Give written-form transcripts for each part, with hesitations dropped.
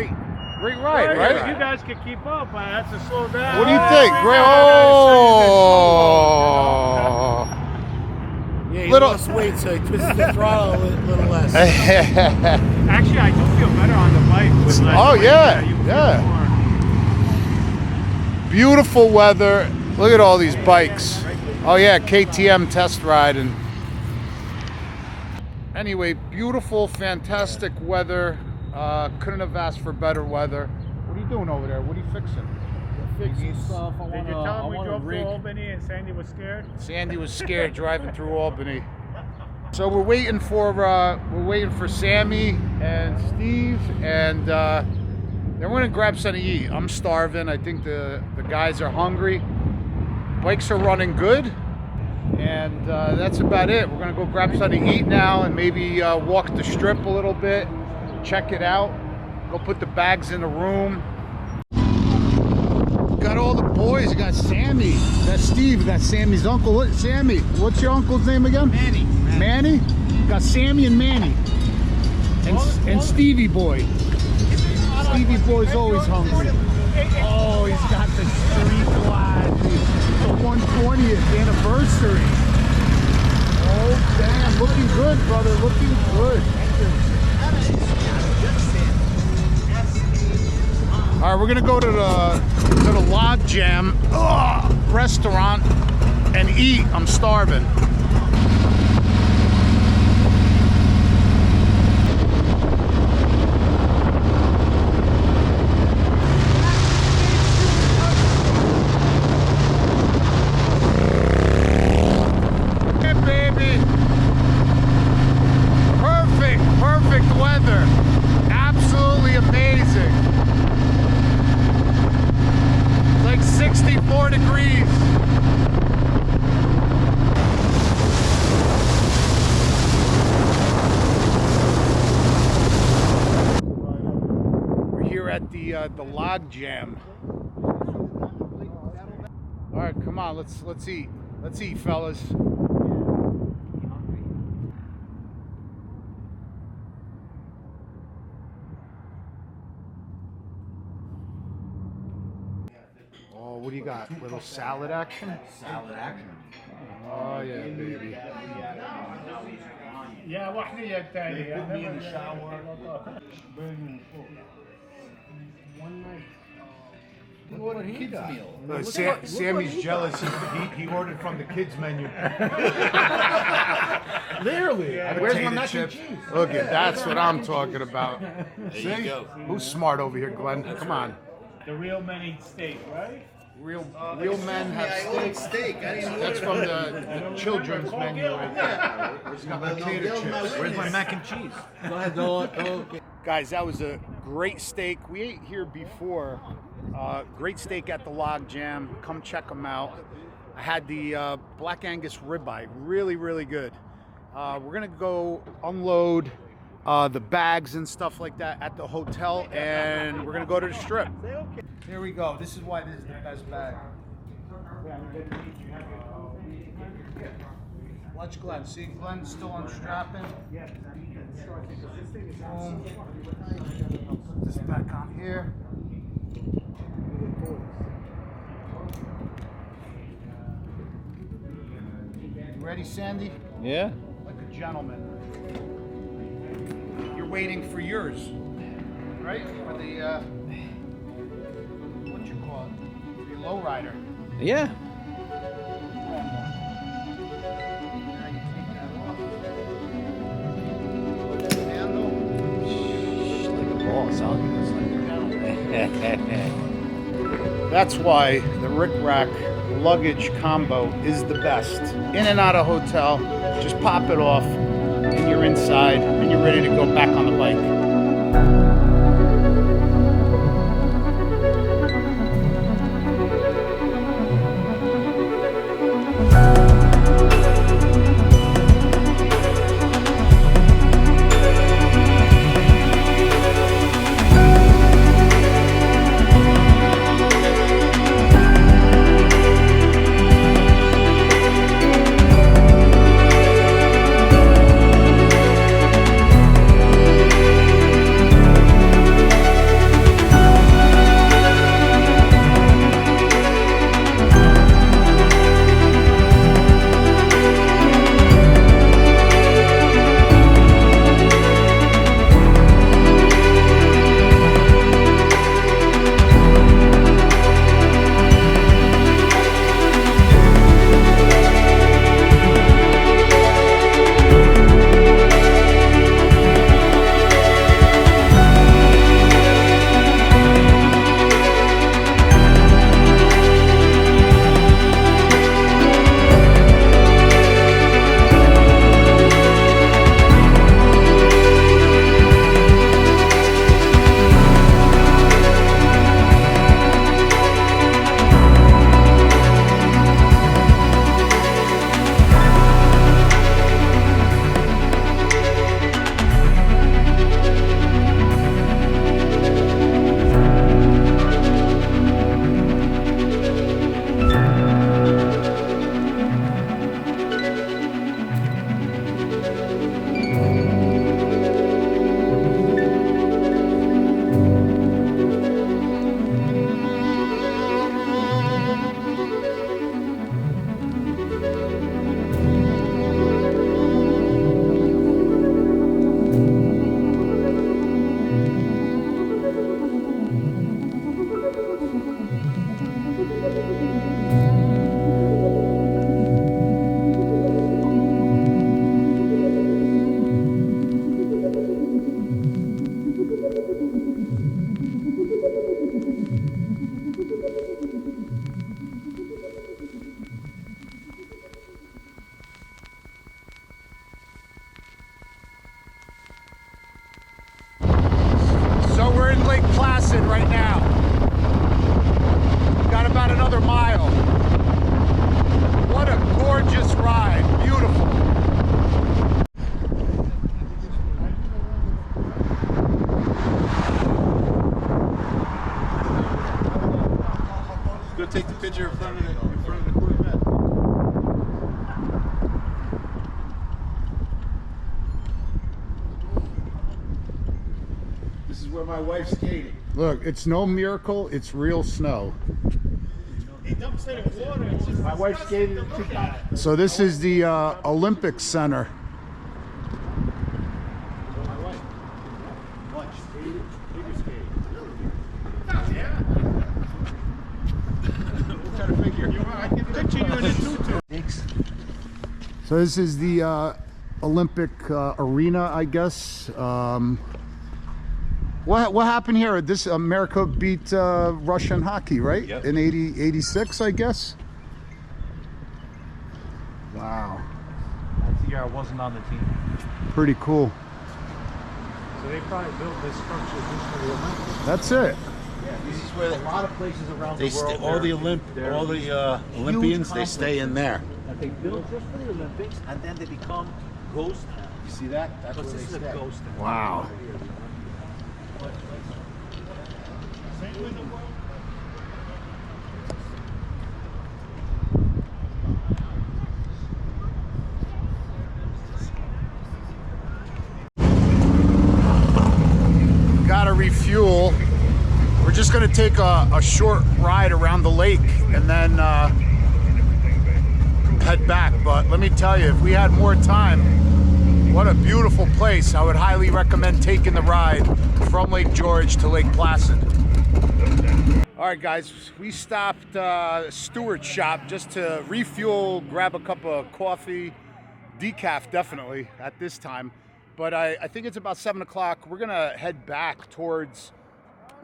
great ride, right? You guys can keep up. I have to slow down. What do you think? Great. Oh. Yeah, he lost weight, so he twisted the throttle a little less. Actually, I do feel better on the bike with less weight. Yeah. Beautiful weather. Look at all these bikes. Oh yeah, KTM test ride. And anyway, beautiful, fantastic weather. Couldn't have asked for better weather. What are you doing over there? What are you fixing? Fixing stuff. Did you tell him we drove through Albany and Sandy was scared? Sandy was scared driving through Albany. So we're waiting for Sammy and Steve, and then we're gonna grab something to eat. I'm starving. I think the guys are hungry. Bikes are running good, and that's about it. We're gonna go grab something to eat now, and maybe walk the strip a little bit, check it out, go put the bags in the room. Got all the boys. You got Sammy, you got Steve, you got Sammy's uncle. Sammy, what's your uncle's name again? Manny. Manny? Got Sammy and Manny. And Stevie Boy. Stevie Boy's always hungry. Oh, he's got the street glad. The 120th anniversary. Oh, damn. Looking good, brother. Looking good. All right, we're gonna go to the Log Jam restaurant and eat. I'm starving. Yeah, baby. Perfect weather. Absolutely amazing. 64 degrees. We're here at the Log Jam. All right, come on, let's eat. Let's eat, fellas. What do you got? Little salad action? Salad action. Oh yeah, baby. Yeah, واحدة الثانية. Put me in the shower. One night. What a kids meal. Sammy's jealous. He ordered from the kids menu. Literally. Where's my mac and cheese? Look at that's what I'm talking about. There See? you go. Who's smart over here, Glenn? Come on. The real men eat steak, right? Real men have steak. That's from the children's menu right there. It's got potato chips. Where's my mac and cheese? Go ahead, okay. Guys, that was a great steak. We ate here before. Great steak at the Log Jam. Come check them out. I had the Black Angus ribeye. Really good. We're going to go unload the bags and stuff like that at the hotel, and we're going to go to the strip. Here we go. This is why this is the best bag. Watch Glenn. See, Glenn's still unstrapping. Boom. Put this back on here. You ready, Sandy? Yeah. Like a gentleman. You're waiting for yours, right? For the what you call it? The lowrider. Yeah. That's why the Rick Rack luggage combo is the best. In and out of hotel, just pop it off, and you're inside, and you're ready to go back on the bike. where my wife skated. Look, it's no miracle. It's real snow. My wife skated in 2000. So this is the Olympic Center. So this is the Olympic arena, I guess. What happened here? This America beat Russian hockey, right? Yep. In 86, I guess. Wow, That's the year I wasn't on the team. pretty cool. So they probably built this structure just for the Olympics. That's it. This is where A lot of places around they the world. all the Olympians, they stay in there. That they built just for the Olympics, and then they become ghost towns. You see that? That's Because where this they is a stay. ghost town. Wow. Gotta refuel. We're just gonna take a short ride around the lake and then head back. But let me tell you, if we had more time, what a beautiful place. I would highly recommend taking the ride from Lake George to Lake Placid. All right, guys, we stopped Stewart's shop just to refuel, grab a cup of coffee, decaf definitely at this time. But I think it's about 7 o'clock. We're gonna head back towards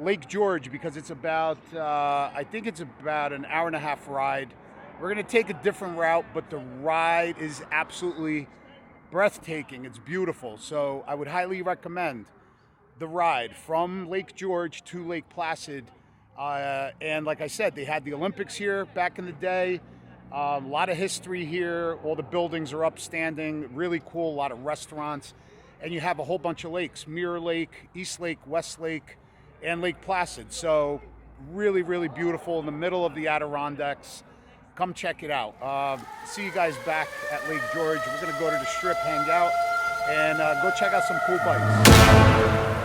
Lake George because it's about, I think it's about an hour and a half ride. We're gonna take a different route, but the ride is absolutely breathtaking. It's beautiful. So I would highly recommend the ride from Lake George to Lake Placid. And like I said, they had the Olympics here back in the day. A lot of history here. All the buildings are upstanding, really cool, a lot of restaurants. And you have a whole bunch of lakes, Mirror Lake, East Lake, West Lake, and Lake Placid. So really, really beautiful in the middle of the Adirondacks. Come check it out. See you guys back at Lake George. We're gonna go to the strip, hang out, and go check out some cool bikes.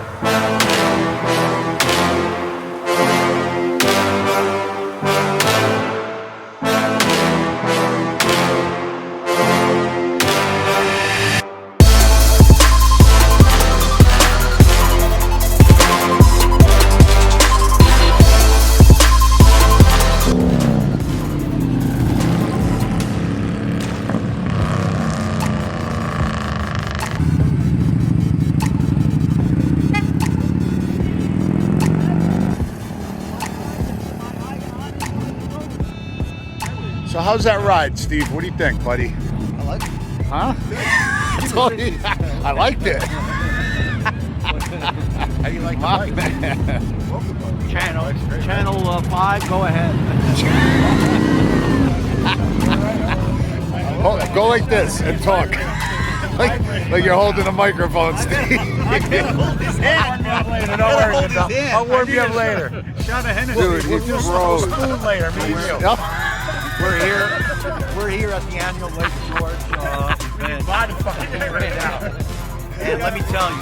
So how's that ride, Steve? What do you think, buddy? I like it. Huh? I told you, I liked it. How do you like My the bike? man. Channel 5, go ahead. Go like this and talk. like you're holding a microphone, Steve. Hold his hand. I'll warm you up later. Shot a Hennessy. Dude, We'll he do froze. spoon later, me and you. Yep. We're here at the annual Lake George event. Body fucking right now. And let me tell you.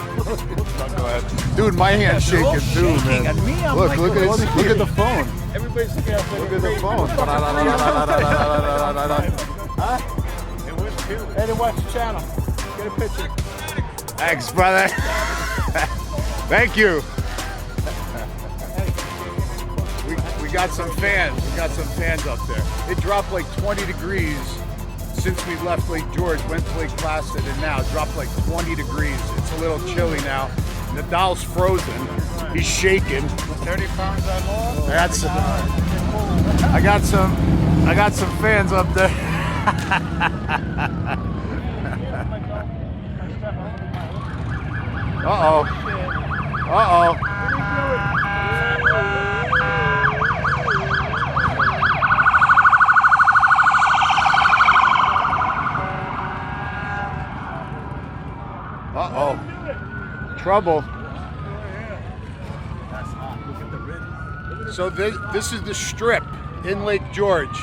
Go ahead. Dude, my hand's shaking too, shaking, man. and me, I'm look, like, look at the phone. Everybody's looking at Look at the phone. Hey, to watch the channel. Get a picture. Thanks, brother. Thank you. We got some fans. We got some fans up there. It dropped like 20 degrees since we left Lake George, went to Lake Placid, and now it dropped like 20 degrees. It's a little chilly now. Nadal's frozen. He's shaking. 30 pounds on more. I got some fans up there. Uh-oh. Uh-oh. Uh-oh. Trouble. So this is the strip in Lake George.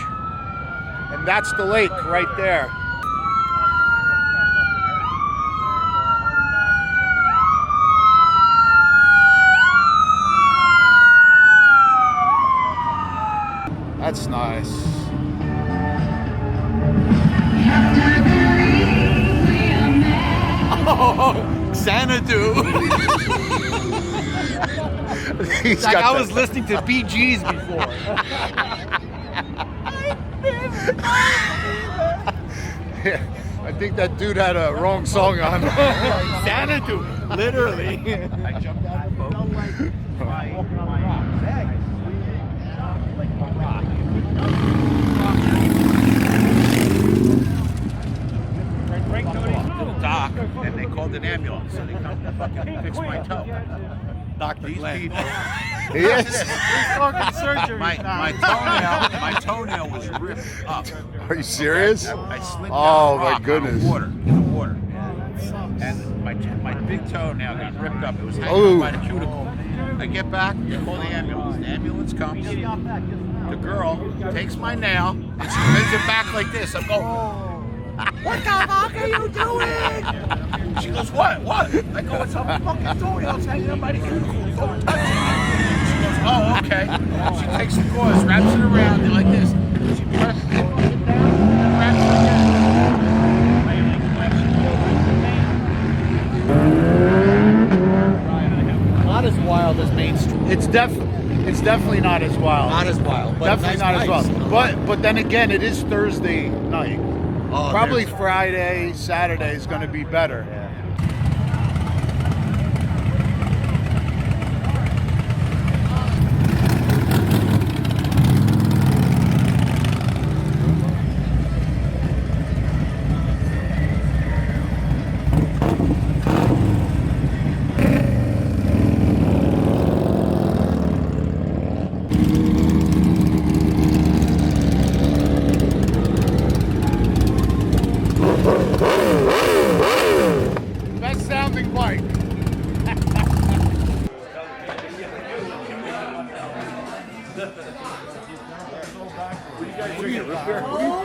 And that's the lake right there. That's nice. Oh, Xanadu. He's Like got I the- was listening to Bee Gees before. Yeah, I think that dude had a wrong song on. Xanadu, literally. I jumped out of the boat. To the dock, and they called an ambulance, so they come to fucking fix my toe. Dr. Glenn. Yes. My toenail was ripped up. Are you serious? I slipped Oh, down a my rock goodness. in the water. And my big toenail got ripped up. It was hanging Oh. by the cuticle. I get back, I call the ambulance. The ambulance comes. The girl takes my nail and she bends it back like this. I go, what the fuck are you doing? She goes, what? I go, it's a fucking toenail. It's hanging up by the cuticle. Don't touch it. She goes, oh, okay. She takes the gauze, wraps it around it like this. She presses it fucking down and wraps it again. Not as wild as Main Street. It's definitely not as wild. Not as wild. But Definitely nice not as place. wild. But then again, it is Thursday night. Oh, Probably there's- Friday, Saturday is going to be better. Best sounding bike.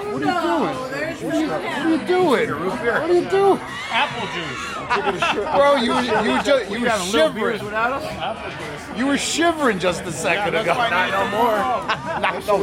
What are you doing? What are you doing? Apple juice. Bro, you were shivering. You were shivering just a second ago. Not no more. Not no